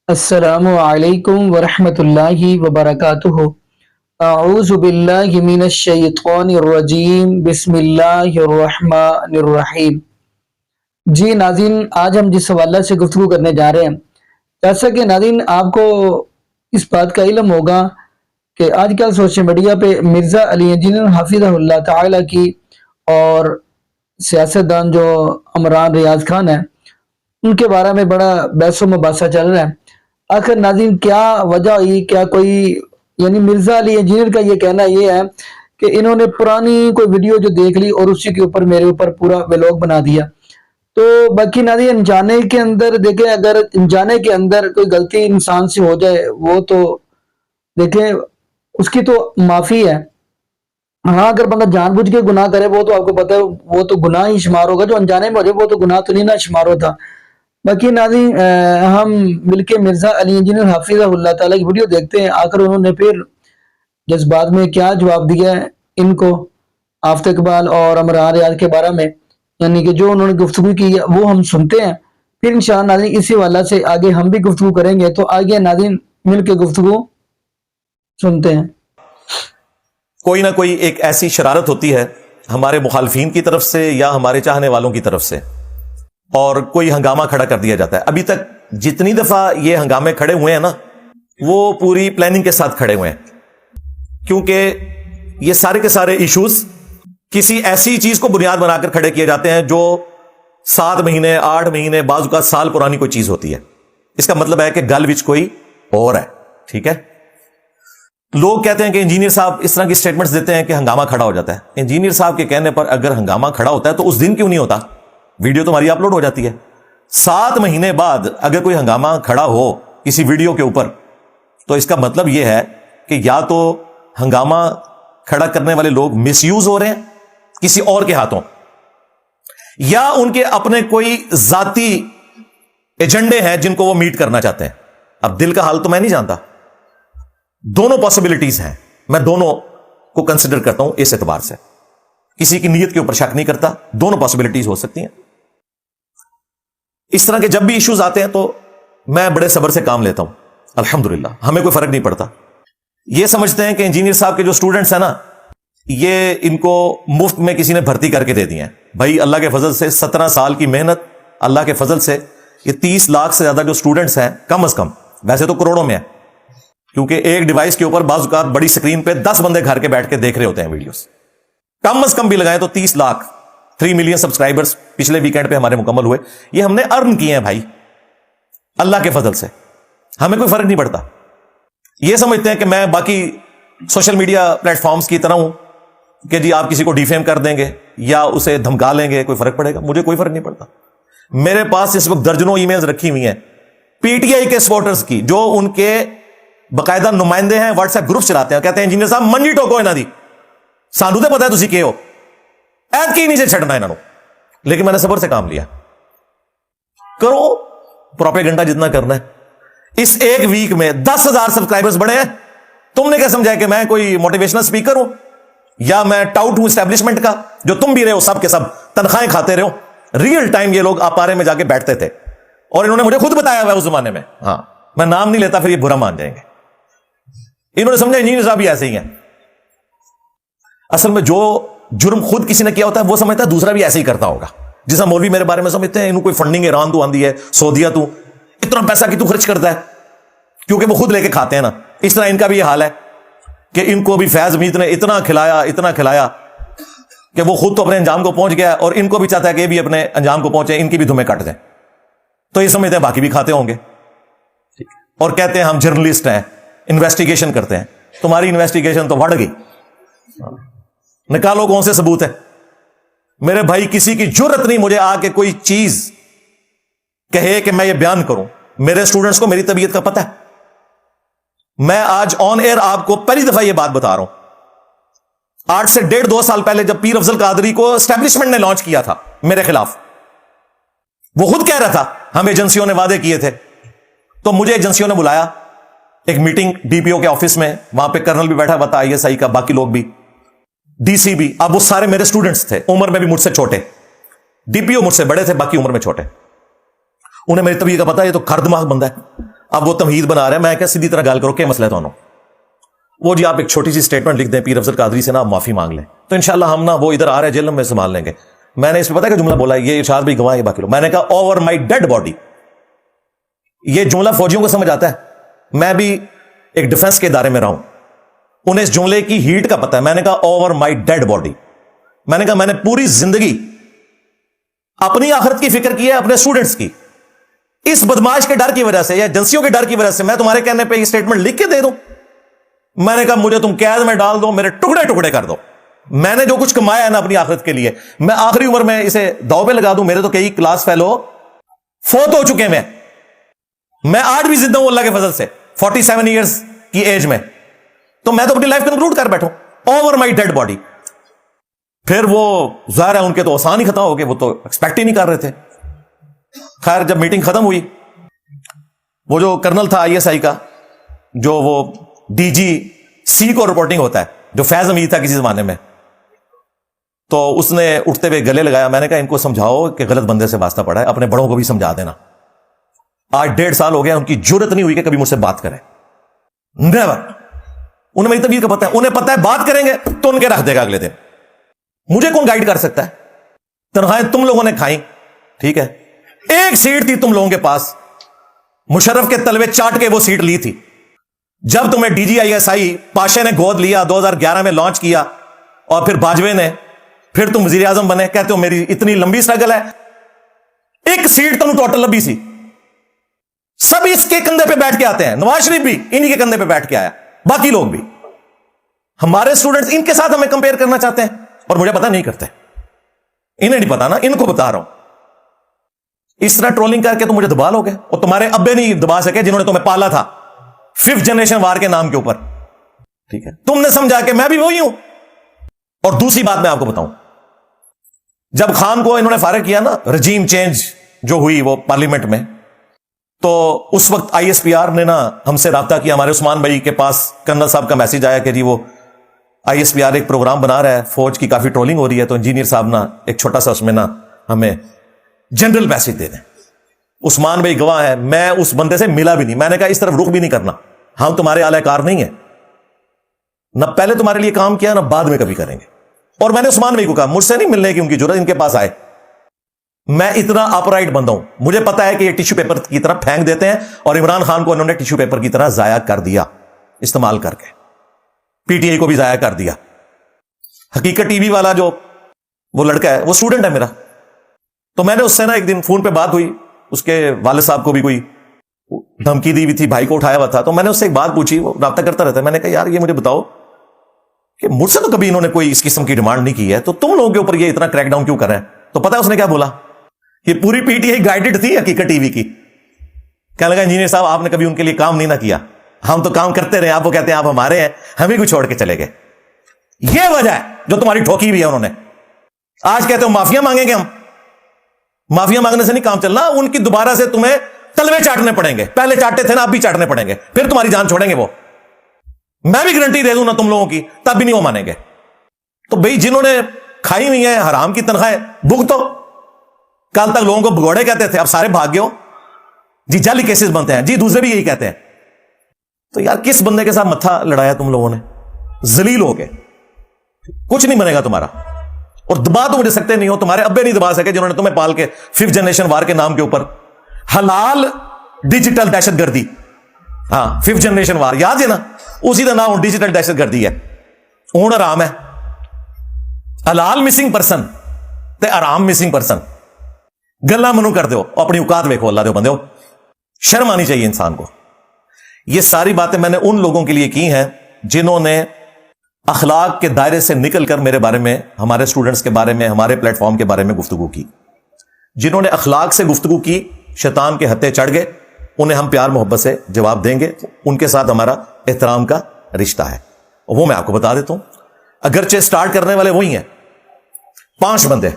السلام علیکم ورحمۃ اللہ وبرکاتہ۔ اعوذ باللہ من الشیطان الرجیم، بسم اللہ الرحمن الرحیم۔ جی ناظرین، آج ہم جس حوالے سے گفتگو کرنے جا رہے ہیں، جیسا کہ ناظرین آپ کو اس بات کا علم ہوگا کہ آج کل سوشل میڈیا پہ مرزا علی انجینئر حفظہ اللہ تعالی کی اور سیاستدان جو عمران ریاض خان ہیں ان کے بارے میں بڑا بحث و مباحثہ چل رہا ہے۔ آخر ناظرین کیا وجہ ہوئی؟ کیا کوئی یعنی مرزا علی انجینئر کا یہ کہنا یہ ہے کہ انہوں نے پرانی کوئی ویڈیو جو دیکھ لی اور اسی کے اوپر میرے اوپر پورا ویلوگ بنا دیا۔ تو باقی ناظرین انجانے کے اندر دیکھیں، اگر انجانے کے اندر کوئی غلطی انسان سے ہو جائے وہ تو دیکھیں اس کی تو معافی ہے۔ ہاں اگر بندہ جان بوجھ کے گناہ کرے وہ تو آپ کو پتہ ہے وہ تو گناہ ہی شمار ہوگا، جو انجانے میں ہو جائے وہ تو گناہ تو نہیں نہ شمار ہوتا۔ باقی ناظرین ہم مل کے مرزا علی انجینئر حفظہ اللہ تعالیٰ کی ویڈیو دیکھتے ہیں، آخر انہوں نے پھر جذبات میں کیا جواب دیا ہے ان کو آفتہ اقبال اور عمران ریاض کے بارے میں، یعنی کہ جو انہوں نے گفتگو کی ہے وہ ہم سنتے ہیں، پھر انشاءاللہ ناظرین اسی حوالے سے آگے ہم بھی گفتگو کریں گے۔ تو آگے ناظرین مل کے گفتگو سنتے ہیں۔ کوئی نہ کوئی ایک ایسی شرارت ہوتی ہے ہمارے مخالفین کی طرف سے یا ہمارے چاہنے والوں کی طرف سے، اور کوئی ہنگامہ کھڑا کر دیا جاتا ہے۔ ابھی تک جتنی دفعہ یہ ہنگامے کھڑے ہوئے ہیں نا، وہ پوری پلاننگ کے ساتھ کھڑے ہوئے ہیں، کیونکہ یہ سارے کے سارے ایشوز کسی ایسی چیز کو بنیاد بنا کر کھڑے کیے جاتے ہیں جو 7 مہینے 8 مہینے بعض اوقات سال پرانی کوئی چیز ہوتی ہے۔ اس کا مطلب ہے کہ گل وچ کوئی اور ہے، ٹھیک ہے۔ لوگ کہتے ہیں کہ انجینئر صاحب اس طرح کی سٹیٹمنٹس دیتے ہیں کہ ہنگامہ کھڑا ہو جاتا ہے۔ انجینئر صاحب کے کہنے پر اگر ہنگامہ کھڑا ہوتا ہے تو اس دن کیوں نہیں ہوتا؟ ویڈیو تمہاری اپلوڈ ہو جاتی ہے۔ 7 مہینے بعد اگر کوئی ہنگامہ کھڑا ہو کسی ویڈیو کے اوپر تو اس کا مطلب یہ ہے کہ یا تو ہنگامہ کھڑا کرنے والے لوگ مس یوز ہو رہے ہیں کسی اور کے ہاتھوں، یا ان کے اپنے کوئی ذاتی ایجنڈے ہیں جن کو وہ میٹ کرنا چاہتے ہیں۔ اب دل کا حال تو میں نہیں جانتا، دونوں پاسبلٹیز ہیں، میں دونوں کو کنسیڈر کرتا ہوں اس اعتبار سے، کسی کی نیت کے اوپر شک نہیں کرتا، دونوں پاسبلٹیز ہو سکتی ہیں۔ اس طرح کے جب بھی ایشوز آتے ہیں تو میں بڑے صبر سے کام لیتا ہوں، الحمدللہ ہمیں کوئی فرق نہیں پڑتا۔ یہ سمجھتے ہیں کہ انجینئر صاحب کے جو سٹوڈنٹس ہیں نا، یہ ان کو مفت میں کسی نے بھرتی کر کے دے دی ہیں۔ بھائی اللہ کے فضل سے 17 سال کی محنت، اللہ کے فضل سے یہ 30 لاکھ سے زیادہ جو سٹوڈنٹس ہیں، کم از کم ویسے تو کروڑوں میں ہیں، کیونکہ ایک ڈیوائس کے اوپر بعض اوقات بڑی سکرین پہ 10 بندے گھر کے بیٹھ کے دیکھ رہے ہوتے ہیں ویڈیوز، کم از کم بھی لگائیں تو 30 لاکھ 3 ملین سبسکرائبرز پچھلے ویکینڈ پہ ہمارے مکمل ہوئے۔ یہ ہم نے ارن کیے ہیں بھائی اللہ کے فضل سے، ہمیں کوئی فرق نہیں پڑتا۔ یہ سمجھتے ہیں کہ میں باقی سوشل میڈیا پلیٹ فارمز کی طرح ہوں کہ جی آپ کسی کو ڈیفیم کر دیں گے یا اسے دھمکا لیں گے کوئی فرق پڑے گا؟ مجھے کوئی فرق نہیں پڑتا۔ میرے پاس اس وقت درجنوں ای میلز رکھی ہوئی ہیں پی ٹی آئی کے سپورٹرز کی، جو ان کے باقاعدہ نمائندے ہیں، واٹس ایپ گروپ چلاتے ہیں، کہتے ہیں انجینئر صاحب منجی ٹوکو انہاں دی، سانو تے پتہ ہے تسی کہے ہو، ایت کی نہیں سے چھڑنا انہاں نو۔ لیکن میں نے صبر سے کام لیا۔ کرو پروپیگنڈا جتنا کرنا ہے۔ اس ایک ویک میں 10,000 سبسکرائبرز بڑھے ہیں، تم نے کیا سمجھا کہ میں کوئی موٹیویشنل سپیکر ہوں یا میں ٹاؤٹ ہوں اسٹیبلشمنٹ کا، جو تم بھی رہے ہو سب کے سب تنخواہیں کھاتے رہو؟ ریئل ٹائم یہ لوگ آپارے میں جا کے بیٹھتے تھے، اور انہوں نے مجھے خود بتایا ہوا ہے اس زمانے میں، ہاں میں نام نہیں لیتا پھر یہ برا مان جائیں گے۔ انہوں نے سمجھا انجینئر صاحب بھی ایسے ہی ہیں۔ اصل میں جو جرم خود کسی نے کیا ہوتا ہے وہ سمجھتا ہے دوسرا بھی ایسے ہی کرتا ہوگا۔ جیسا مولوی میرے بارے میں سمجھتے ہیں انہوں کوئی فنڈنگ ایران تو آندی ہے، سعودیہ تو اتنا پیسہ کی تو خرچ کرتا ہے، کیونکہ وہ خود لے کے کھاتے ہیں نا۔ اس طرح ان کا بھی یہ حال ہے کہ ان کو بھی فیض میت نے اتنا کھلایا کہ وہ خود تو اپنے انجام کو پہنچ گیا، اور ان کو بھی چاہتا ہے کہ یہ بھی اپنے انجام کو پہنچے، ان کی بھی دھمیں کٹ دیں۔ تو یہ سمجھتے ہیں باقی بھی کھاتے ہوں گے، اور کہتے ہیں ہم جرنلسٹ ہیں، انویسٹیگیشن کرتے ہیں۔ تمہاری انویسٹیگیشن تو بڑھ گئی، نکالو کون سے ثبوت ہے؟ میرے بھائی کسی کی جرت نہیں مجھے آ کے کوئی چیز کہے کہ میں یہ بیان کروں۔ میرے سٹوڈنٹس کو میری طبیعت کا پتہ ہے۔ میں آج آن ایئر آپ کو پہلی دفعہ یہ بات بتا رہا ہوں۔ 8 سے 1.5-2 سال پہلے جب پیر افضل قادری کو اسٹیبلشمنٹ نے لانچ کیا تھا میرے خلاف، وہ خود کہہ رہا تھا ہم ایجنسیوں نے وعدے کیے تھے، تو مجھے ایجنسیوں نے بلایا ایک میٹنگ ڈی پی او کے آفس میں، وہاں پہ کرنل بھی بیٹھا ہوا تھا آئی ایس آئی کا، باقی لوگ بھی، ڈی سی بھی۔ اب وہ سارے میرے سٹوڈنٹس تھے، عمر میں بھی مجھ سے چھوٹے، ڈی پی او مجھ سے بڑے تھے، باقی عمر میں چھوٹے۔ انہیں میری طبیعت کا پتا، یہ تو کھر دماغ بندہ ہے، اب وہ تمہید بنا رہا ہے. میں کیا سیدھی طرح گال کرو, کیا مسئلہ ہے دونوں؟ وہ جی آپ ایک چھوٹی سی سٹیٹمنٹ لکھ دیں پیر افضل قادری سے نا, آپ معافی مانگ لیں, تو انشاءاللہ ہم نا وہ ادھر آ رہے ہیں جیل میں سنبھال لیں گے. میں نے اس پہ پتا کہ جملہ بولا, یہ ارشاد بھی گواہ ہے باقی لوگ, میں نے کہا اوور مائی ڈیڈ باڈی. یہ جملہ فوجیوں کو سمجھ آتا ہے, میں بھی ایک ڈیفنس کے ادارے میں رہا ہوں, انہیں اس جملے کی ہیٹ کا پتہ ہے. میں نے کہا اوور مائی ڈیڈ باڈی. میں نے کہا میں نے پوری زندگی اپنی آخرت کی فکر کی ہے, اپنے اسٹوڈنٹس کی. اس بدماش کے ڈر کی وجہ سے یا ایجنسیوں کے ڈر کی وجہ سے میں تمہارے کہنے پہ یہ اسٹیٹمنٹ لکھ کے دے دوں. میں نے کہا مجھے تم قید میں ڈال دو, میرے ٹکڑے ٹکڑے کر دو. میں نے جو کچھ کمایا ہے نا اپنی آخرت کے لیے, میں آخری عمر میں اسے داؤ پہ لگا دوں. میرے تو کئی کلاس فیلو فوت ہو چکے ہیں, میں آج بھی زندہ ہوں اللہ کے فضل سے 47 ایئرز کی ایج میں. تو میں تو اپنی لائف کنکلوڈ کر بیٹھوں اوور مائی ڈیڈ باڈی. پھر وہ ظاہر ہے ان کے تو آسان ہی ختم ہو گئے, وہ تو ایکسپیکٹ ہی نہیں کر رہے تھے. خیر جب میٹنگ ختم ہوئی, وہ جو کرنل تھا آئی ایس آئی کا, جو وہ ڈی جی سی کو رپورٹنگ ہوتا ہے, جو فیض امید تھا کسی زمانے میں, تو اس نے اٹھتے ہوئے گلے لگایا. میں نے کہا ان کو سمجھاؤ کہ غلط بندے سے واسطہ پڑا ہے, اپنے بڑوں کو بھی سمجھا دینا. آج 1.5 سال ہو گیا, ان کی جرت نہیں ہوئی کہ کبھی مجھ سے بات کریں. نیور. انہیں میری طبیعت کا پتہ ہے, انہیں پتہ ہے بات کریں گے تو ان کے رکھ دے گا اگلے دن. مجھے کون گائیڈ کر سکتا ہے؟ تنخواہیں تم لوگوں نے کھائیں, ٹھیک ہے, ایک سیٹ تھی تم لوگوں کے پاس, مشرف کے تلوے چاٹ کے وہ سیٹ لی تھی. جب تمہیں D G I S I پاشے نے گود لیا 2011 میں لانچ کیا, اور پھر باجوے نے, پھر تم وزیر اعظم بنے, کہتے ہو میری اتنی لمبی سٹرگل ہے. ایک سیٹ تم ٹوٹل لمبی سی, سب اس کے کندھے پہ بیٹھ کے آتے ہیں. نواز شریف بھی انہی کے کندھے پہ بیٹھ کے آیا, باقی لوگ بھی. ہمارے اسٹوڈنٹس ان کے ساتھ ہمیں کمپیئر کرنا چاہتے ہیں, اور مجھے پتا نہیں کرتے. انہیں نہیں پتا نا, ان کو بتا رہا ہوں. اس طرح ٹرولنگ کر کے تم مجھے دبا لو گے, اور تمہارے ابے نہیں دبا سکے جنہوں نے تمہیں پالا تھا 5th جنریشن وار کے نام کے اوپر. ٹھیک ہے, تم نے سمجھا کہ میں بھی وہی ہوں. اور دوسری بات میں آپ کو بتاؤں, جب خان کو انہوں نے فارغ کیا نا, رجیم چینج جو ہوئی وہ پارلیمنٹ میں, تو اس وقت آئی ایس پی آر نے نا ہم سے رابطہ کیا. ہمارے عثمان بھائی کے پاس کرنل صاحب کا میسج آیا کہ جی وہ آئی ایس پی آر ایک پروگرام بنا رہا ہے, فوج کی کافی ٹرولنگ ہو رہی ہے, تو انجینئر صاحب نا ایک چھوٹا سا اس میں نا ہمیں جنرل میسج دے دیں. عثمان بھائی گواہ ہے, میں اس بندے سے ملا بھی نہیں. میں نے کہا اس طرف رخ بھی نہیں کرنا, ہم تمہارے اعلی کار نہیں ہیں, نہ پہلے تمہارے لیے کام کیا نہ بعد میں کبھی کریں گے. اور میں نے عثمان بھائی کو کہا مجھ سے نہیں ملنے کی ان کی ضرورت, ان کے پاس آئے. میں اتنا اپرائٹ بندہ ہوں, مجھے پتا ہے کہ یہ ٹیشو پیپر کی طرح پھینک دیتے ہیں, اور عمران خان کو انہوں نے ٹیشو پیپر کی طرح ضائع کر دیا استعمال کر کے. پی ٹی آئی کو بھی ضائع کر دیا. حقیقت ٹی وی والا جو وہ لڑکا ہے, وہ اسٹوڈنٹ ہے میرا, تو میں نے اس سے نا ایک دن فون پہ بات ہوئی, اس کے والد صاحب کو بھی کوئی دھمکی دی ہوئی تھی, بھائی کو اٹھایا ہوا تھا, تو میں نے اس سے ایک بات پوچھی, وہ رابطہ کرتا رہتا ہے. میں نے کہا یار یہ مجھے بتاؤ کہ مجھ سے تو کبھی انہوں نے کوئی اس قسم کی ڈیمانڈ نہیں کی ہے, تو تم لوگوں کے اوپر یہ اتنا کریک ڈاؤن کیوں کر رہے ہیں؟ تو پتا اس نے کیا بولا, یہ پوری پی ٹی آئی گائیڈڈ تھی حقیقت ٹی وی کی. کہنے لگا انجینئر صاحب آپ نے کبھی ان کے لیے کام نہیں نہ کیا, ہم تو کام کرتے رہے, آپ وہ کہتے ہیں آپ ہمارے ہیں, ہمیں کو چھوڑ کے چلے گئے. یہ وجہ ہے جو تمہاری ٹھوکی بھی ہے انہوں نے. آج کہتے ہو معافیا مانگیں گے ہم, معافیا مانگنے سے نہیں کام چلنا, ان کی دوبارہ سے تمہیں تلوے چاٹنے پڑیں گے. پہلے چاٹتے تھے نا, اب بھی چاٹنے پڑیں گے, پھر تمہاری جان چھوڑیں گے وہ. میں بھی گارنٹی دے دوں نا تم لوگوں کی, تب بھی نہیں وہ مانیں گے. تو بھئی جنہوں نے کھائی ہوئی ہیں حرام کی تنخواہیں, بھگتو. کل تک لوگوں کو بگوڑے کہتے تھے, اب سارے بھاگ گئے ہو جی, جعلی کیسز بنتے ہیں جی, دوسرے بھی یہی کہتے ہیں. تو یار کس بندے کے ساتھ متھا لڑایا تم لوگوں نے, ذلیل ہو گئے, کچھ نہیں بنے گا تمہارا. اور دبا تو مجھے سکتے نہیں ہو, تمہارے ابے نہیں دبا سکے جنہوں نے تمہیں پال کے 5th جنریشن وار کے نام کے اوپر حلال ڈیجیٹل دہشت گردی, ہاں 5th جنریشن وار یاد ہے نا, اسی کا نام ڈیجیٹل دہشت گردی ہے. اون آرام ہے, حلال مسنگ پرسن تے آرام مسنگ پرسن, گلا منو کر دو, اپنی اوقات دیکھو اللہ دے بندے ہو, شرم آنی چاہیے انسان کو. یہ ساری باتیں میں نے ان لوگوں کے لیے کی ہیں جنہوں نے اخلاق کے دائرے سے نکل کر میرے بارے میں, ہمارے اسٹوڈنٹس کے بارے میں, ہمارے پلیٹ فارم کے بارے میں گفتگو کی. جنہوں نے اخلاق سے گفتگو کی, شیطان کے ہتھے چڑھ گئے, انہیں ہم پیار محبت سے جواب دیں گے. ان کے ساتھ ہمارا احترام کا رشتہ ہے, وہ میں آپ کو بتا دیتا ہوں. اگرچہ سٹارٹ کرنے والے وہی ہیں 5 بندے.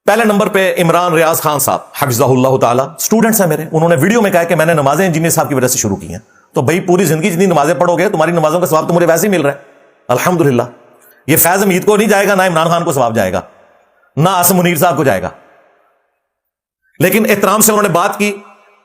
پہلے نمبر پہ عمران ریاض خان صاحب حفظہ اللہ تعالی, اسٹوڈنٹس ہیں میرے. انہوں نے ویڈیو میں کہا کہ میں نے نمازیں انجینئر صاحب کی وجہ سے شروع کی ہیں. تو بھائی پوری زندگی جتنی نمازیں پڑھو گے, تمہاری نمازوں کا ثواب تو مجھے ویسے ہی مل رہا ہے الحمدللہ. یہ فیض امید کو نہیں جائے گا, نہ عمران خان کو ثواب جائے گا, نہ آصم منیر صاحب کو جائے گا. لیکن احترام سے انہوں نے بات کی,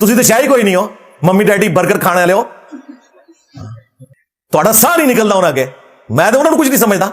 ਤੁਸੀਂ ਤੇ ਸ਼ਾਇਦ ਕੋਈ ਨਹੀਂ ਹੋ, ਮੰਮੀ ਡੈਡੀ 버ਗਰ ਖਾਣ ਵਾਲੇ ਹੋ, ਤੁਹਾਡਾ ਸਾਹ ਨਹੀਂ ਨਿਕਲਦਾ ਉਹਨਾਂ ਅੱਗੇ, ਮੈਂ ਤਾਂ ਉਹਨਾਂ ਨੂੰ ਕੁਝ ਨਹੀਂ ਸਮਝਦਾ।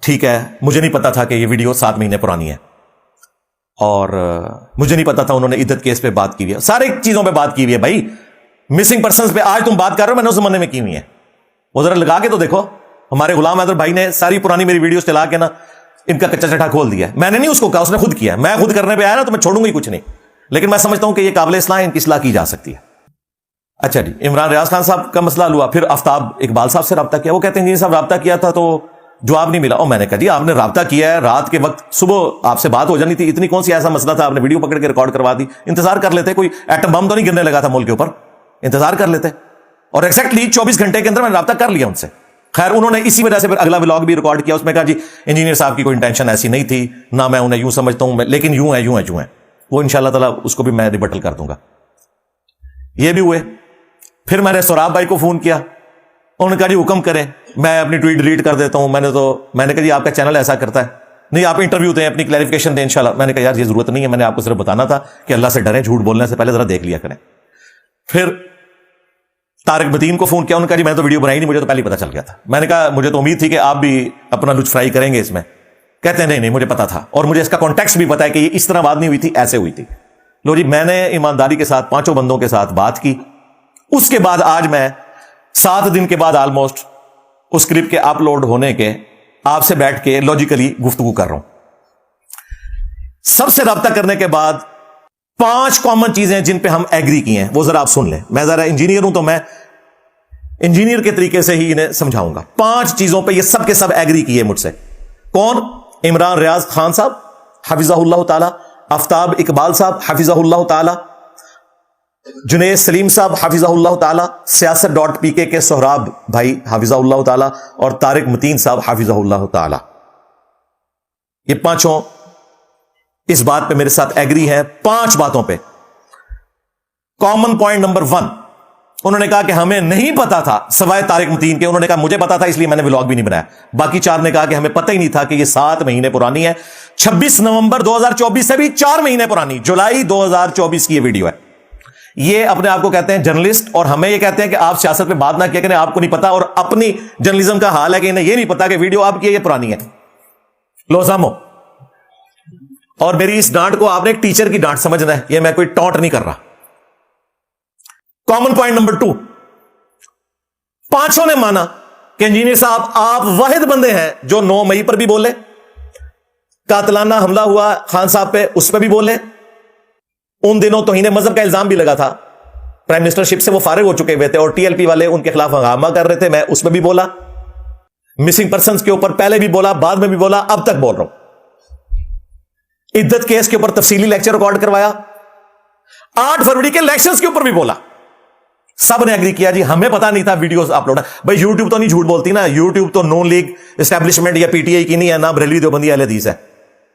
ٹھیک ہے مجھے نہیں پتا تھا کہ یہ ویڈیو 7 مہینے پرانی ہے, اور مجھے نہیں پتا تھا انہوں نے عدت کیس پہ بات کی ہوئی ہے, سارے چیزوں پہ بات کی ہوئی ہے بھائی. مسنگ پرسنز پہ آج تم بات کر رہے ہو, میں نے اس زمانے میں کی ہوئی ہے, وہ ذرا لگا کے تو دیکھو. ہمارے غلام حیدر بھائی نے ساری پرانی میری ویڈیوز چلا کے نا ان کا کچا چٹا کھول دیا. میں نے نہیں اس کو کہا, اس نے خود کیا. میں خود کرنے پہ آیا نا تو میں چھوڑوں گا ہی کچھ نہیں, لیکن میں سمجھتا ہوں کہ یہ قابل اصلاح ہے, ان کی اصلاح کی جا سکتی ہے. اچھا جی, عمران ریاض خان صاحب کا مسئلہ ہوا. پھر آفتاب اقبال صاحب سے رابطہ کیا, وہ کہتے ہیں جی صاحب رابطہ کیا تھا تو جواب نہیں ملا. اور میں نے کہا جی آپ نے رابطہ کیا ہے, رات کے وقت صبح آپ سے بات ہو جانی تھی, اتنی کون سی ایسا مسئلہ تھا, آپ نے ویڈیو پکڑ کے ریکارڈ کروا دی, انتظار کر لیتے, کوئی ایٹم بم تو نہیں گرنے لگا تھا ملک کے اوپر, انتظار کر لیتے. اور ایگزیکٹلی 24 گھنٹے کے اندر میں نے رابطہ کر لیا ان سے. خیر انہوں نے اسی وجہ سے پھر اگلا ولاگ بھی ریکارڈ کیا, اس میں کہا جی انجینئر صاحب کی کوئی انٹینشن ایسی نہیں تھی, نہ میں انہیں یوں سمجھتا ہوں, لیکن یوں ہے. وہ انشاءاللہ تعالی اس کو بھی میں ریبٹل کر دوں گا. یہ بھی ہوئے. پھر میں نے سوراب بھائی کو فون کیا, انہوں نے کہا جی حکم کریں, میں اپنی ٹویٹ ڈیلیٹ کر دیتا ہوں. میں نے کہا جی آپ کا چینل ایسا کرتا ہے, نہیں آپ انٹرویو دیں, اپنی کلیریفیکیشن دیں انشاءاللہ. میں نے کہا یار یہ ضرورت نہیں ہے, میں نے آپ کو صرف بتانا تھا کہ اللہ سے ڈریں, جھوٹ بولنے سے پہلے ذرا دیکھ لیا کریں. پھر طارق متین کو فون کیا, انہوں نے کہا جی میں تو ویڈیو بنائی نہیں, مجھے تو پہلے ہی پتا چل گیا تھا. میں نے کہا مجھے تو امید تھی کہ آپ بھی اپنا لچ فرائی کریں گے اس میں. کہتے ہیں نہیں مجھے پتا تھا, اور مجھے اس کا کانٹیکسٹ بھی پتا ہے کہ یہ اس طرح بات نہیں ہوئی تھی, ایسے ہوئی تھی. لو جی, میں نے ایمانداری کے ساتھ 5 بندوں کے ساتھ بات کی. اس کے بعد آج میں 7 دن کے بعد آلموسٹ اس کلپ کے اپلوڈ ہونے کے آپ سے بیٹھ کے لاجیکلی گفتگو کر رہا ہوں. سب سے رابطہ کرنے کے بعد 5 کامن چیزیں جن پہ ہم ایگری کی ہیں, وہ ذرا آپ سن لیں. میں ذرا انجینئر ہوں تو میں انجینئر کے طریقے سے ہی انہیں سمجھاؤں گا. 5 چیزوں پہ یہ سب کے سب ایگری کیے مجھ سے. کون؟ عمران ریاض خان صاحب حفظہ اللہ تعالی, آفتاب اقبال صاحب حفظہ اللہ تعالی, جنید سلیم صاحب حفظہ اللہ تعالی, سیاست.pk کے سہراب بھائی حفظہ اللہ تعالی, اور طارق متین صاحب حفظہ اللہ تعالی. یہ 5 اس بات پہ میرے ساتھ ایگری ہیں. 5 باتوں پہ. کامن پوائنٹ نمبر 1, انہوں نے کہا کہ ہمیں نہیں پتا تھا سوائے طارق متین کے. انہوں نے کہا مجھے پتا تھا اس لیے میں نے ولاگ بھی نہیں بنایا. باقی 4 نے کہا کہ ہمیں پتہ ہی نہیں تھا کہ یہ 7 مہینے پرانی ہے. 26 نومبر 2024 سے بھی 4 مہینے پرانی, جولائی 2024 کی یہ ویڈیو ہے. یہ اپنے آپ کو کہتے ہیں جرنلسٹ, اور ہمیں یہ کہتے ہیں کہ آپ سیاست پہ بات نہ کیا کریں, آپ کو نہیں پتا. اور اپنی جرنلزم کا حال ہے کہ انہیں یہ نہیں پتا کہ ویڈیو آپ کی ہے یہ پرانی ہے. لو سامو. اور میری اس ڈانٹ کو آپ نے ایک ٹیچر کی ڈانٹ سمجھنا ہے, یہ میں کوئی ٹانٹ نہیں کر رہا. کامن پوائنٹ نمبر 2, 5 نے مانا کہ انجینئر صاحب آپ واحد بندے ہیں جو 9 مئی پر بھی بولے, قاتلانہ حملہ ہوا خان صاحب پہ اس پہ بھی بولے. ان دنوں توہین مذہب کا الزام بھی لگا تھا, پرائم منسٹر شپ سے وہ فارغ ہو چکے ہوئے تھے, اور ٹی ایل پی والے ان کے خلاف ہنگامہ کر رہے تھے, میں اس میں بھی بولا. مسنگ پرسنز کے اوپر پہلے بھی بولا, بعد میں بھی بولا, اب تک بول رہا ہوں. عدت کیس کے اوپر تفصیلی لیکچر ریکارڈ کروایا. 8 فروری کے الیکشنز کے اوپر بھی بولا. سب نے ایگری کیا جی ہمیں پتا نہیں تھا ویڈیوز اپلوڈ ہے. بھائی یوٹیوب تو نہیں جھوٹ بولتی نا, یوٹیوب تو نون لیگ اسٹیبلشمنٹ یا پی ٹی آئی کی نہیں ہے, نہ بریلوی دیوبندی اہل حدیث ہے.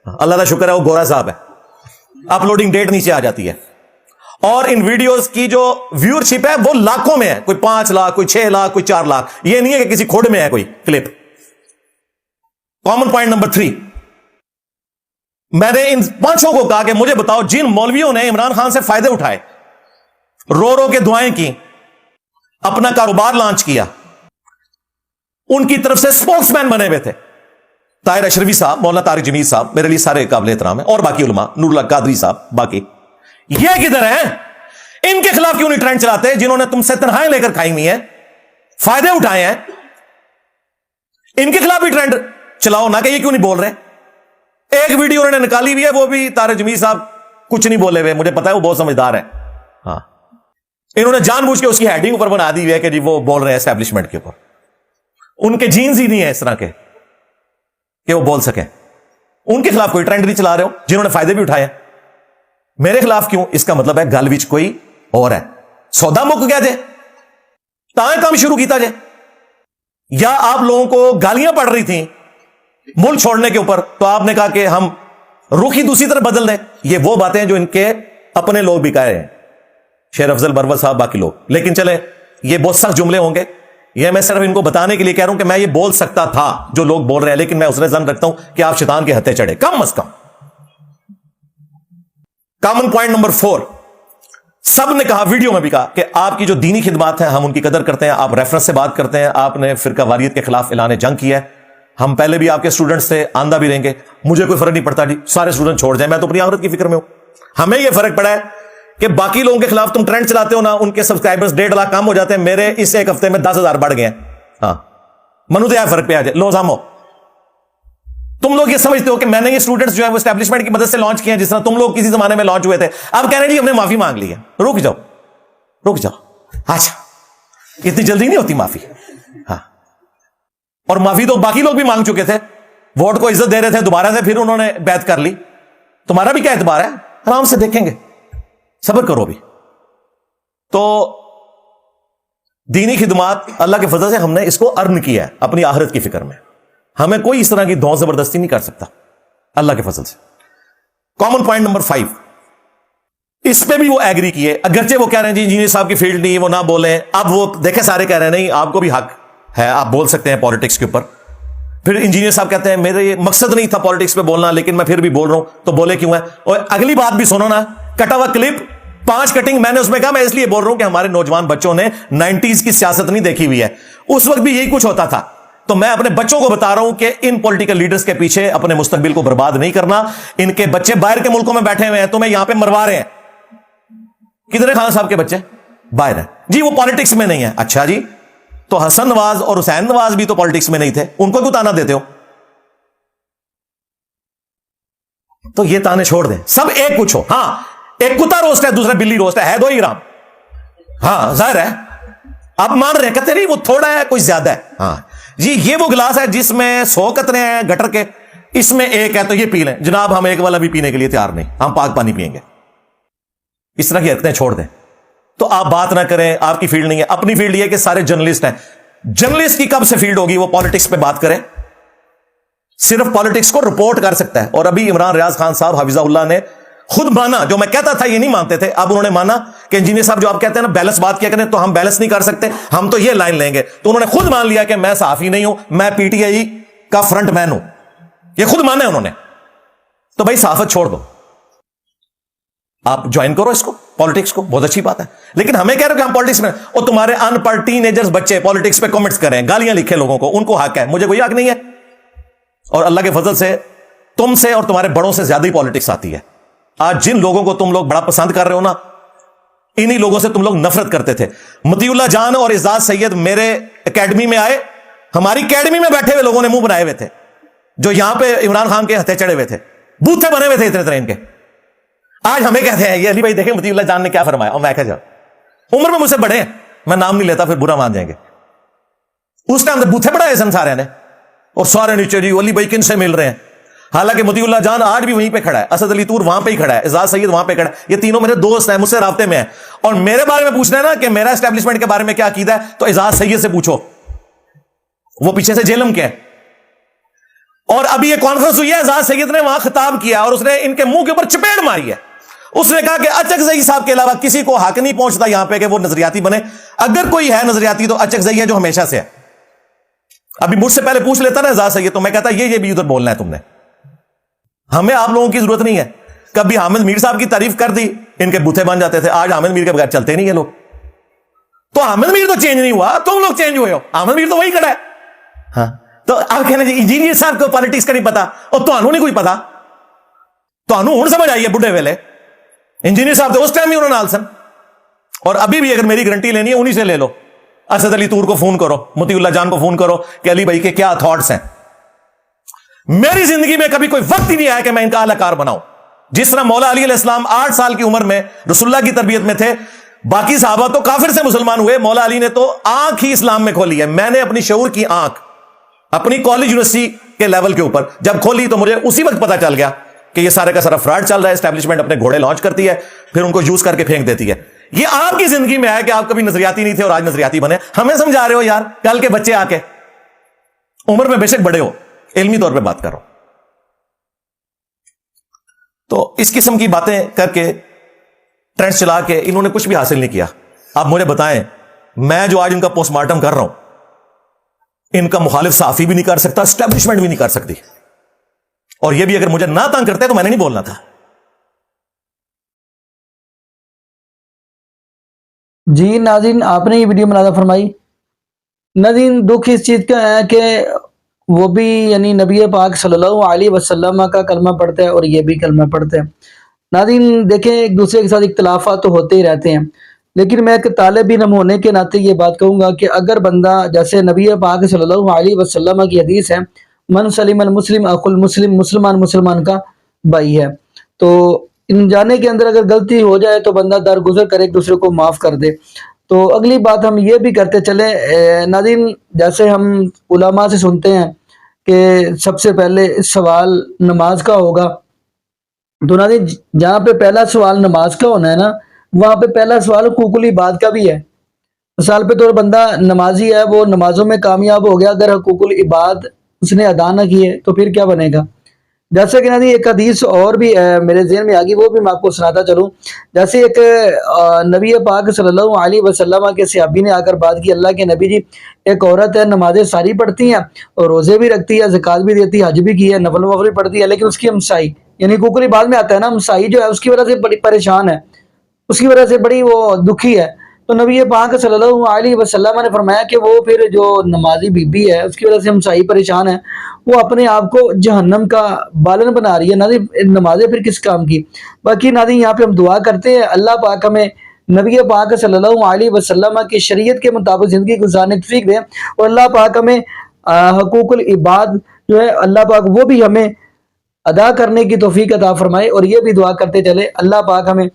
اللہ کا شکر ہے وہ گورا صاحب ہے. اپلوڈنگ ڈیٹ نیچے آ جاتی ہے, اور ان ویڈیوز کی جو ویورشپ ہے وہ لاکھوں میں ہے, کوئی 5 لاکھ, کوئی 6 لاکھ, کوئی 4 لاکھ. یہ نہیں ہے کہ کسی کھوڑ میں ہے کوئی کلپ. کامن پوائنٹ نمبر 3, میں نے ان 5 کو کہا کہ مجھے بتاؤ جن مولویوں نے عمران خان سے فائدے اٹھائے, رو رو کے دعائیں کی, اپنا کاروبار لانچ کیا, ان کی طرف سے سپوکس مین بنے ہوئے تھے. طاہر اشرفی صاحب, مولانا طارق جمیل صاحب میرے لیے سارے قابل احترام ہیں, اور باقی علماء, نور اللہ قادری صاحب, باقی یہ کدھر ہیں؟ ان کے خلاف کیوں نہیں ٹرینڈ چلاتے جنہوں نے تم سے تنہائیں لے کر کھائی ہوئی ہیں, فائدے اٹھائے ہیں؟ ان کے خلاف بھی ٹرینڈ چلاؤ نا, کہ یہ کیوں نہیں بول رہے؟ ایک ویڈیو انہوں نے نکالی ہوئی ہے, وہ بھی طارق جمیل صاحب کچھ نہیں بولے ہوئے, مجھے پتا ہے وہ بہت سمجھدار ہیں. ہاں, انہوں نے جان بوجھ کے اس کی ہیڈنگ اوپر بنا دی ہوئی ہے کہ جی وہ بول رہے ہیں اسٹیبلشمنٹ کے اوپر. ان کے جینز ہی نہیں ہے اس طرح کے کہ وہ بول سکیں. ان کے خلاف کوئی ٹرینڈ نہیں چلا رہے ہو جنہوں نے فائدے بھی اٹھائے. میرے خلاف کیوں؟ اس کا مطلب ہے گل وچ کوئی اور ہے, سودا مک گیا جے تاں کام شروع کیتا جے, یا آپ لوگوں کو گالیاں پڑ رہی تھیں ملک چھوڑنے کے اوپر, تو آپ نے کہا کہ ہم رخ ہی دوسری طرف بدل دیں. یہ وہ باتیں جو ان کے اپنے لوگ بھی کہہ رہے ہیں, شیر افضل بروت صاحب, باقی لوگ. لیکن چلیں, یہ بہت سخت جملے ہوں گے, یہ میں صرف ان کو بتانے کے لیے کہہ رہا ہوں کہ میں یہ بول سکتا تھا جو لوگ بول رہے ہیں, لیکن میں اس نے ظن رکھتا ہوں کہ آپ شیطان کے ہتھے چڑھے کم از کم. کامن پوائنٹ نمبر 4, سب نے کہا, ویڈیو میں بھی کہا, کہ آپ کی جو دینی خدمات ہیں ہم ان کی قدر کرتے ہیں, آپ ریفرنس سے بات کرتے ہیں, آپ نے فرقہ واریت کے خلاف اعلان جنگ کیا ہے, ہم پہلے بھی آپ کے اسٹوڈنٹس تھے, آندہ بھی رہیں گے, مجھے کوئی فرق نہیں پڑتا جی, سارے اسٹوڈنٹ چھوڑ جائیں, میں تو اپنی آخرت کی فکر میں ہوں. ہمیں یہ فرق پڑا ہے کہ باقی لوگوں کے خلاف تم ٹرینڈ چلاتے ہو نا, ان کے سبسکرائبرز 1.5 لاکھ کم ہو جاتے ہیں, میرے اس ایک ہفتے میں 10,000 بڑھ گئے ہیں. ہاں منو تو یہ فرق پہ آ جائے. لو سامو, تم لوگ یہ سمجھتے ہو کہ میں نے یہ اسٹوڈنٹس جو ہے وہ اسٹیبلشمنٹ کی مدد سے لانچ کیے ہیں, جس طرح تم لوگ کسی زمانے میں لانچ ہوئے تھے. اب کہہ رہے ہیں جی ہم نے معافی مانگ لی ہے. رک جاؤ رک جاؤ, اچھا اتنی جلدی نہیں ہوتی معافی. ہاں, اور معافی تو باقی لوگ بھی مانگ چکے تھے, ووٹ کو عزت دے رہے تھے, دوبارہ سے پھر انہوں نے بیعت کر لی. تمہارا بھی کیا اعتبار ہے, آرام سے دیکھیں گے, صبر کرو بھی. تو دینی خدمات اللہ کے فضل سے ہم نے اس کو ارن کیا ہے اپنی آخرت کی فکر میں. ہمیں کوئی اس طرح کی دھون زبردستی نہیں کر سکتا اللہ کے فضل سے. کامن پوائنٹ نمبر 5, اس پہ بھی وہ ایگری کیے, اگرچہ وہ کہہ رہے ہیں جی انجینئر صاحب کی فیلڈ نہیں, وہ نہ بولیں. اب وہ دیکھیں سارے کہہ رہے ہیں نہیں آپ کو بھی حق ہے, آپ بول سکتے ہیں پالیٹکس کے اوپر. پھر انجینئر صاحب کہتے ہیں میرے یہ مقصد نہیں تھا پالیٹکس پہ بولنا, لیکن میں پھر بھی بول رہا ہوں, تو بولے کیوں ہے. اور اگلی بات بھی سنو نا, کٹا ہوا کلپ 5 کٹنگ میں نے اس میں کہا, میں اس لیے بول رہا ہوں کہ ہمارے نوجوان بچوں نے 90s کی سیاست نہیں دیکھی ہوئی ہے, اس وقت بھی یہی کچھ ہوتا تھا. تو میں اپنے بچوں کو بتا رہا ہوں کہ ان پولیٹیکل لیڈرز کے پیچھے اپنے مستقبل کو برباد نہیں کرنا. ان کے بچے باہر کے ملکوں میں بیٹھے ہوئے ہیں, تمہیں یہاں پہ مروا رہے ہیں. کدھر خان صاحب کے بچے باہر ہیں جی, وہ پالیٹکس میں نہیں ہے. اچھا جی, تو حسن نواز اور حسین نواز بھی تو پالیٹکس میں نہیں تھے, ان کو کیوں تانا دیتے ہو؟ تو یہ تانے چھوڑ دیں, سب ایک کچھ ہو. ہاں ایک کتا روسٹ ہے, دوسرا بلی روسٹ ہے دو ہی رام. ہاں ظاہر ہے, اب مان رہے کہتے نہیں وہ تھوڑا ہے کوئی زیادہ ہے. ہاں جی, یہ وہ گلاس ہے جس میں 100 قطرے ہیں گٹر کے, اس میں ایک ہے تو یہ پی لیں. جناب ہم ایک والا بھی پینے کے لیے تیار نہیں, ہم پاک پانی پیئیں گے. اس طرح کی حرکتیں چھوڑ دیں. تو آپ بات نہ کریں, آپ کی فیلڈ نہیں ہے. اپنی فیلڈ یہ کہ سارے جرنلسٹ ہیں. جرنلسٹ کی کب سے فیلڈ ہوگی وہ پالیٹکس پہ بات کرے؟ صرف پالیٹکس کو رپورٹ کر سکتا ہے. اور ابھی عمران ریاض خان صاحب حفظہ اللہ نے خود مانا, جو میں کہتا تھا یہ نہیں مانتے تھے, اب انہوں نے مانا کہ انجینئر صاحب جو آپ کہتے ہیں نا بیلنس بات کیا کریں, تو ہم بیلنس نہیں کر سکتے, ہم تو یہ لائن لیں گے. تو انہوں نے خود مان لیا کہ میں صحافی نہیں ہوں, میں پی ٹی آئی کا فرنٹ مین ہوں. یہ خود مانا ہے انہوں نے. تو بھائی صحافت چھوڑ دو, آپ جوائن کرو اس کو, پالیٹکس کو, بہت اچھی بات ہے. لیکن ہمیں کہہ رہے کہ ہم پالیٹکس میں, اور تمہارے ان پڑھ ٹین ایجرز بچے پالیٹکس پہ کمنٹس کریں, گالیاں لکھیں لوگوں کو, ان کو حق ہے, مجھے کوئی حق نہیں ہے. اور اللہ کے فضل سے تم سے اور تمہارے بڑوں سے زیادہ ہی پالیٹکس آتی ہے. آج جن لوگوں کو تم لوگ بڑا پسند کر رہے ہو نا, انہی لوگوں سے تم لوگ نفرت کرتے تھے. مطیع اللہ جان اور اعزاز سید میرے اکیڈمی میں آئے, ہماری اکیڈمی میں بیٹھے ہوئے لوگوں نے منہ بنائے ہوئے تھے, جو یہاں پہ عمران خان کے ہتھے چڑھے ہوئے تھے, بوتھے بنے ہوئے تھے اتنے اتنے ان کے. آج ہمیں کہتے ہیں یہ علی بھائی دیکھیں مطیع اللہ جان نے کیا فرمایا, اور میں کہا جاؤ عمر میں مجھ سے بڑے ہیں, میں نام نہیں لیتا پھر برا مان جائیں گے. اس ٹائم تو بوتھے بڑھائے سن سارے نے, اور سارے نیچے جی علی بھائی کن سے مل رہے ہیں. حالانکہ مطیع اللہ جان آج بھی وہیں پہ کھڑا ہے, اسد علی طور وہاں پہ ہی کھڑا ہے, اعزاز سید وہاں پہ کھڑا ہے. یہ تینوں میرے دوست ہیں, مجھ سے رابطے میں ہیں. اور میرے بارے میں پوچھنا ہے نا کہ میرا اسٹیبلشمنٹ کے بارے میں کیا عقیدہ ہے, تو اعزاز سید سے پوچھو, وہ پیچھے سے جیلم کے ہیں. اور ابھی یہ کانفرنس ہوئی ہے, اعزاز سید نے وہاں خطاب کیا اور اس نے ان کے منہ کے اوپر چپیڑ ماری ہے. اس نے کہا کہ اچکزئی صاحب کے علاوہ کسی کو حق نہیں پہنچتا یہاں پہ کہ وہ نظریاتی بنے. اگر کوئی ہے نظریاتی تو اچکزئی ہے, جو ہمیشہ سے ہے. ابھی مجھ سے پہلے پوچھ لیتا نا اعزاز سید, تو میں کہتا یہ بھی ادھر بولنا ہے تم نے, ہمیں آپ لوگوں کی ضرورت نہیں ہے. کبھی حامد میر صاحب کی تعریف کر دی, ان کے بوتھے بن جاتے تھے. آج حامد میر کے بغیر چلتے نہیں ہیں لوگ. تو حامد میر تو چینج نہیں ہوا, تم لوگ چینج ہوئے ہو. حامد میر تو وہی کھڑا ہے. ہاں تو آپ کہنا جی انجینئر صاحب کو پالیٹکس کا نہیں پتا, اور تمہوں نہیں کوئی پتا, تمہوں ہوں سمجھ آئیے بڈھے ویلے. انجینئر صاحب تو اس ٹائم ہی انہوں نے نال سن, اور ابھی بھی اگر میری گارنٹی لینی ہے انہی سے لے لو. اسد علی طور کو فون کرو, مطیع اللہ جان کو فون کرو کہ علی بھائی کے کیا تھاٹس ہیں. میری زندگی میں کبھی کوئی وقت ہی نہیں آیا کہ میں ان کا اعلی کار بناؤں. جس طرح مولا علی علیہ السلام 8 سال کی عمر میں رسول اللہ کی تربیت میں تھے, باقی صحابہ تو کافر سے مسلمان ہوئے, مولا علی نے تو آنکھ ہی اسلام میں کھولی ہے. میں نے اپنی شعور کی آنکھ اپنی کالج یونیورسٹی کے لیول کے اوپر جب کھولی تو مجھے اسی وقت پتا چل گیا کہ یہ سارے کا سارا فراڈ چل رہا ہے. اسٹیبلشمنٹ اپنے گھوڑے لانچ کرتی ہے, پھر ان کو یوز کر کے پھینک دیتی ہے. یہ آپ کی زندگی میں ہے کہ آپ کبھی نظریاتی نہیں تھے اور آج نظریاتی بنے. ہمیں سمجھا رہے ہو یار, کل کے بچے آ کے, عمر میں بے شک بڑے ہو, علمی طور پہ بات کرو. تو اس قسم کی باتیں کر کے, ٹرینڈ چلا کے انہوں نے کچھ بھی حاصل نہیں کیا. آپ مجھے بتائیں, میں جو آج ان کا پوسٹ مارٹم کر رہا ہوں, ان کا مخالف صحافی بھی نہیں کر سکتا, اسٹیبلشمنٹ بھی نہیں کر سکتی. اور یہ بھی اگر مجھے نہ تنگ کرتے تو میں نے نہیں بولنا تھا. جی ناظرین, آپ نے یہ ویڈیو مناظر فرمائی. ناظرین دکھ اس چیز کا ہے کہ وہ بھی یعنی نبی پاک صلی اللہ علیہ وسلم کا کلمہ پڑھتے ہیں اور یہ بھی کلمہ پڑھتے ہیں۔ ناظرین دیکھیں، ایک دوسرے کے ساتھ اختلافات تو ہوتے ہی رہتے ہیں، لیکن میں ایک طالب علم ہونے کے ناطے یہ بات کہوں گا کہ اگر بندہ، جیسے نبی پاک صلی اللہ علیہ وسلم کی حدیث ہے، من سلم المسلم اخو المسلم، مسلمان مسلمان کا بھائی ہے، تو ان جانے کے اندر اگر غلطی ہو جائے تو بندہ درگزر کرے، ایک دوسرے کو معاف کر دے۔ تو اگلی بات ہم یہ بھی کرتے چلیں ناظرین، جیسے ہم علماء سے سنتے ہیں کہ سب سے پہلے سوال نماز کا ہوگا، تو ناظرین جہاں پہ پہلا سوال نماز کا ہونا ہے نا، وہاں پہ پہلا سوال حقوق العباد کا بھی ہے۔ مثال پہ طور بندہ نمازی ہے، وہ نمازوں میں کامیاب ہو گیا، اگر حقوق العباد اس نے ادا نہ کیے تو پھر کیا بنے گا؟ جیسے کہ نبی ایک حدیث اور بھی میرے ذہن میں آ گئی، وہ بھی میں آپ کو سناتا چلوں۔ جیسے ایک نبی پاک صلی اللہ علیہ وسلم کے صحابی نے آ کر بات کی، اللہ کے نبی جی، ایک عورت ہے، نمازیں ساری پڑھتی ہیں اور روزے بھی رکھتی ہے، زکوٰۃ بھی دیتی ہے، حج بھی کی ہے، نفل بھی پڑھتی ہے، لیکن اس کی ہمسائی یعنی حقوق العباد میں آتا ہے نا، ہمسائی جو ہے اس کی وجہ سے بڑی پریشان ہے، اس کی وجہ سے بڑی وہ دکھی ہے۔ تو نبی پاک صلی اللہ علیہ وسلم نے فرمایا کہ وہ پھر جو نمازی بی بی ہے، اس کی وجہ سے ہمسائی پریشان ہے، وہ اپنے آپ کو جہنم کا بالن بنا رہی ہے، ناظرین نمازیں پھر کس کام کی؟ باقی ناظرین یہاں پہ ہم دعا کرتے ہیں اللہ پاک ہمیں نبی پاک صلی اللہ علیہ وسلم کی شریعت کے مطابق زندگی گزارنے کی توفیق دے، اور اللہ پاک ہمیں حقوق العباد جو ہے اللہ پاک وہ بھی ہمیں ادا کرنے کی توفیق عطا فرمائے، اور یہ بھی دعا کرتے چلے اللہ پاک ہمیں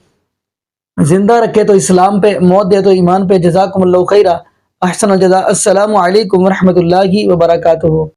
زندہ رکھے تو اسلام پہ، موت دے تو ایمان پہ۔ جزاکم اللہ خیرہ، احسن الجزاء۔ السلام علیکم ورحمۃ اللہ وبرکاتہ۔